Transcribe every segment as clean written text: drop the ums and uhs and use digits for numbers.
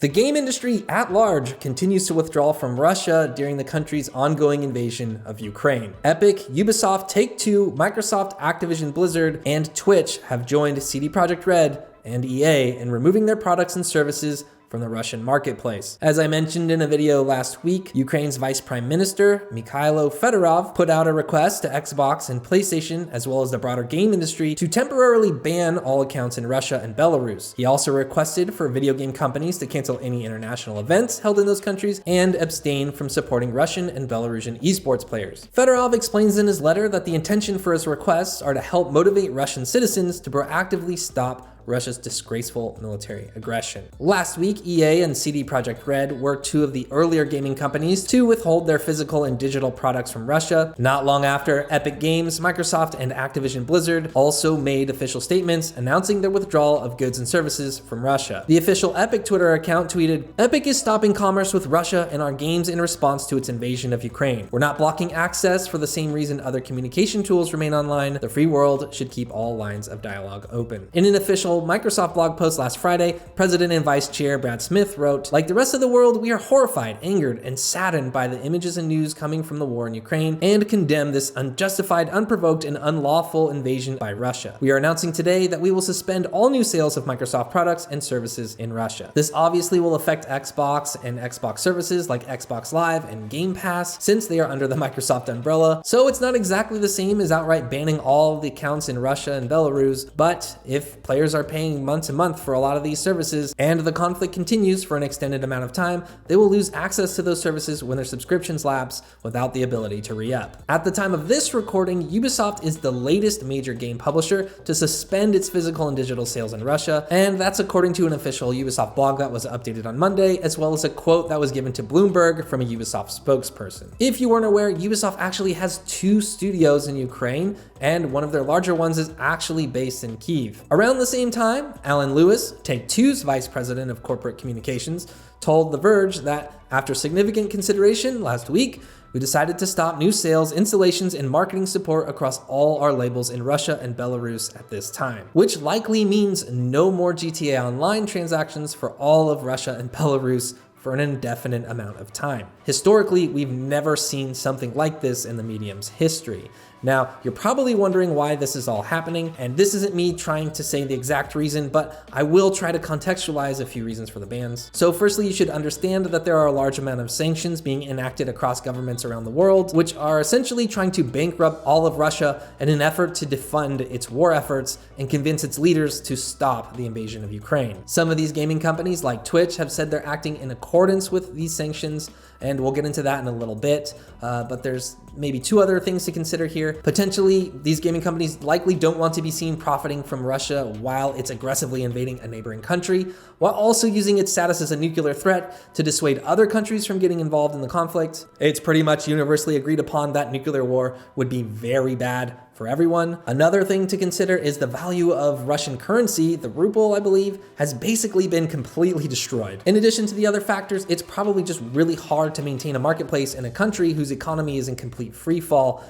The game industry at large continues to withdraw from Russia during the country's ongoing invasion of Ukraine. Epic, Ubisoft, Take-Two, Microsoft, Activision Blizzard, and Twitch have joined CD Projekt Red and EA in removing their products and services from the Russian marketplace. As I mentioned in a video last week, Ukraine's Vice Prime Minister, Mikhailo Fedorov, put out a request to Xbox and PlayStation, as well as the broader game industry, to temporarily ban all accounts in Russia and Belarus. He also requested for video game companies to cancel any international events held in those countries and abstain from supporting Russian and Belarusian esports players. Fedorov explains in his letter that the intention for his requests are to help motivate Russian citizens to proactively stop Russia's disgraceful military aggression. Last week, EA and CD Projekt Red were two of the earlier gaming companies to withhold their physical and digital products from Russia. Not long after, Epic Games, Microsoft, and Activision Blizzard also made official statements announcing their withdrawal of goods and services from Russia. The official Epic Twitter account tweeted, "Epic is stopping commerce with Russia and our games in response to its invasion of Ukraine. We're not blocking access for the same reason other communication tools remain online. The free world should keep all lines of dialogue open." In an official Microsoft blog post last Friday, President and Vice Chair Brad Smith wrote, "Like the rest of the world, we are horrified, angered, and saddened by the images and news coming from the war in Ukraine and condemn this unjustified, unprovoked, and unlawful invasion by Russia. We are announcing today that we will suspend all new sales of Microsoft products and services in Russia." This obviously will affect Xbox and Xbox services like Xbox Live and Game Pass, since they are under the Microsoft umbrella. So it's not exactly the same as outright banning all the accounts in Russia and Belarus, but if players are paying month to month for a lot of these services and the conflict continues for an extended amount of time, they will lose access to those services when their subscriptions lapse without the ability to re-up. At the time of this recording, Ubisoft is the latest major game publisher to suspend its physical and digital sales in Russia, and that's according to an official Ubisoft blog that was updated on Monday, as well as a quote that was given to Bloomberg from a Ubisoft spokesperson. If you weren't aware, Ubisoft actually has two studios in Ukraine, and one of their larger ones is actually based in Kyiv. Around the same time, Alan Lewis, Take-Two's vice president of corporate communications, told The Verge that after significant consideration last week, we decided to stop new sales, installations, and marketing support across all our labels in Russia and Belarus at this time, which likely means no more GTA Online transactions for all of Russia and Belarus for an indefinite amount of time. Historically, we've never seen something like this in the medium's history. Now, you're probably wondering why this is all happening, and this isn't me trying to say the exact reason, but I will try to contextualize a few reasons for the bans. So firstly, you should understand that there are a large amount of sanctions being enacted across governments around the world, which are essentially trying to bankrupt all of Russia in an effort to defund its war efforts and convince its leaders to stop the invasion of Ukraine. Some of these gaming companies, like Twitch, have said they're acting in accordance with these sanctions, and we'll get into that in a little bit, but there's maybe two other things to consider here. Potentially, these gaming companies likely don't want to be seen profiting from Russia while it's aggressively invading a neighboring country, while also using its status as a nuclear threat to dissuade other countries from getting involved in the conflict. It's pretty much universally agreed upon that nuclear war would be very bad for everyone. Another thing to consider is the value of Russian currency. The ruble, I believe, has basically been completely destroyed. In addition to the other factors, it's probably just really hard to maintain a marketplace in a country whose economy is in complete free fall,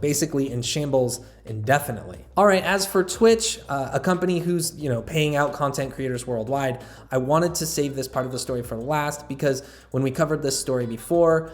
basically in shambles indefinitely. All right, as for Twitch, a company who's, paying out content creators worldwide, I wanted to save this part of the story for last because when we covered this story before,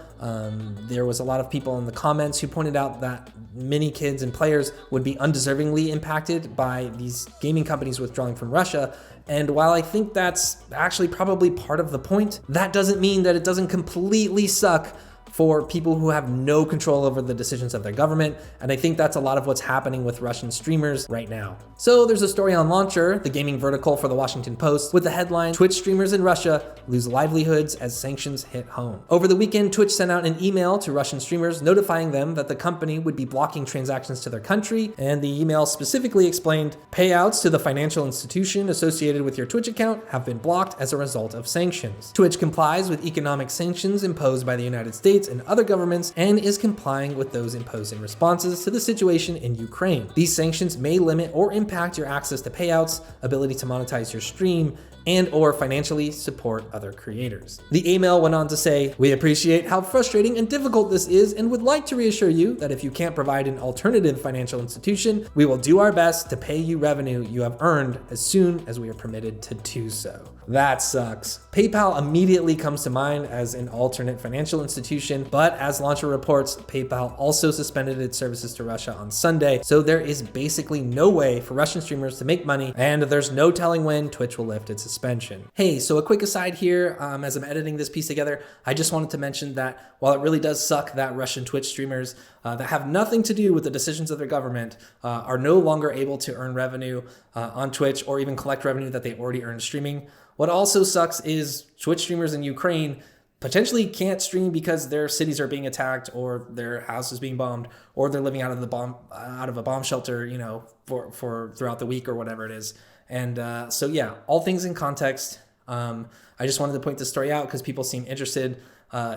there was a lot of people in the comments who pointed out that many kids and players would be undeservingly impacted by these gaming companies withdrawing from Russia. And while I think that's actually probably part of the point, that doesn't mean that it doesn't completely suck for people who have no control over the decisions of their government, and I think that's a lot of what's happening with Russian streamers right now. So there's a story on Launcher, the gaming vertical for the Washington Post, with the headline, "Twitch streamers in Russia lose livelihoods as sanctions hit home." Over the weekend, Twitch sent out an email to Russian streamers notifying them that the company would be blocking transactions to their country, and the email specifically explained, "Payouts to the financial institution associated with your Twitch account have been blocked as a result of sanctions. Twitch complies with economic sanctions imposed by the United States and other governments and is complying with those imposed in responses to the situation in Ukraine. These sanctions may limit or impact your access to payouts, ability to monetize your stream, and or financially support other creators. The email went on to say, "We appreciate how frustrating and difficult this is and would like to reassure you that if you can't provide an alternative financial institution, we will do our best to pay you revenue you have earned as soon as we are permitted to do so." That sucks. PayPal immediately comes to mind as an alternate financial institution, but as Launcher reports, PayPal also suspended its services to Russia on Sunday, so there is basically no way for Russian streamers to make money, and there's no telling when Twitch will lift its suspension. Hey, so a quick aside here, as I'm editing this piece together, I just wanted to mention that while it really does suck that Russian Twitch streamers that have nothing to do with the decisions of their government are no longer able to earn revenue on Twitch or even collect revenue that they already earned streaming, what also sucks is Twitch streamers in Ukraine potentially can't stream because their cities are being attacked or their house is being bombed or they're living out of a bomb shelter, you know, for throughout the week or whatever it is. And so yeah, all things in context. I just wanted to point this story out because people seem interested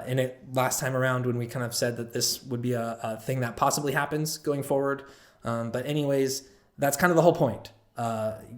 in it last time around when we kind of said that this would be a thing that possibly happens going forward. But anyways, that's kind of the whole point.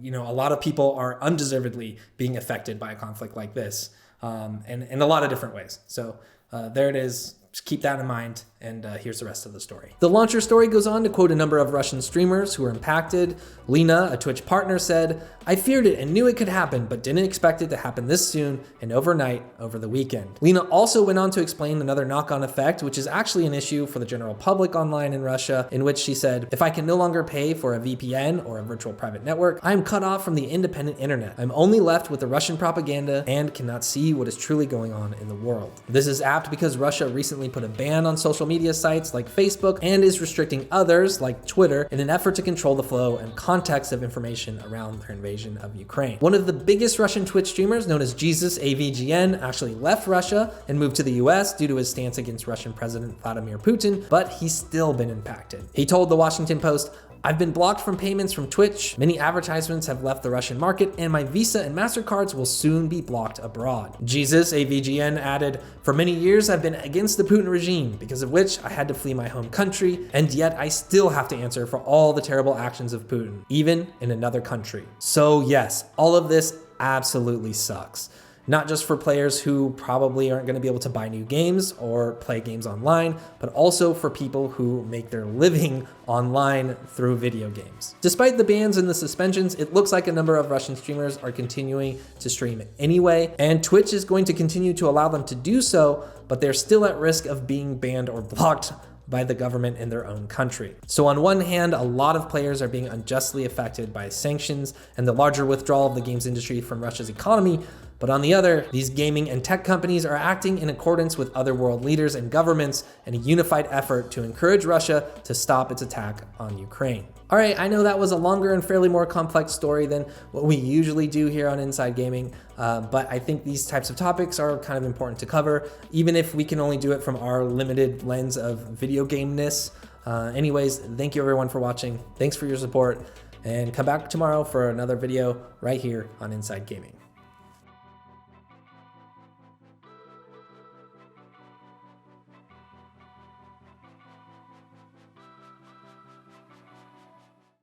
You know, a lot of people are undeservedly being affected by a conflict like this, and in a lot of different ways. So there it is. Just keep that in mind, and here's the rest of the story. The Launcher story goes on to quote a number of Russian streamers who were impacted. Lena, a Twitch partner, said, "I feared it and knew it could happen, but didn't expect it to happen this soon and overnight over the weekend." Lena also went on to explain another knock-on effect, which is actually an issue for the general public online in Russia, in which she said, "If I can no longer pay for a VPN or a virtual private network, I am cut off from the independent internet. I'm only left with the Russian propaganda and cannot see what is truly going on in the world." This is apt because Russia recently put a ban on social media sites like Facebook and is restricting others like Twitter in an effort to control the flow and context of information around their invasion of Ukraine. One of the biggest Russian Twitch streamers, known as Jesus AVGN, actually left Russia and moved to the US due to his stance against Russian President Vladimir Putin, but he's still been impacted. He told the Washington Post, "I've been blocked from payments from Twitch. Many advertisements have left the Russian market, and my Visa and MasterCards will soon be blocked abroad." Jesus AVGN added, "For many years, I've been against the Putin regime, because of which I had to flee my home country, and yet I still have to answer for all the terrible actions of Putin, even in another country." So yes, all of this absolutely sucks. Not just for players who probably aren't going to be able to buy new games or play games online, but also for people who make their living online through video games. Despite the bans and the suspensions, it looks like a number of Russian streamers are continuing to stream anyway, and Twitch is going to continue to allow them to do so, but they're still at risk of being banned or blocked by the government in their own country. So on one hand, a lot of players are being unjustly affected by sanctions and the larger withdrawal of the games industry from Russia's economy, but on the other, these gaming and tech companies are acting in accordance with other world leaders and governments in a unified effort to encourage Russia to stop its attack on Ukraine. All right, I know that was a longer and fairly more complex story than what we usually do here on Inside Gaming, but I think these types of topics are kind of important to cover, even if we can only do it from our limited lens of video game-ness. Anyways, thank you everyone for watching. Thanks for your support, and come back tomorrow for another video right here on Inside Gaming.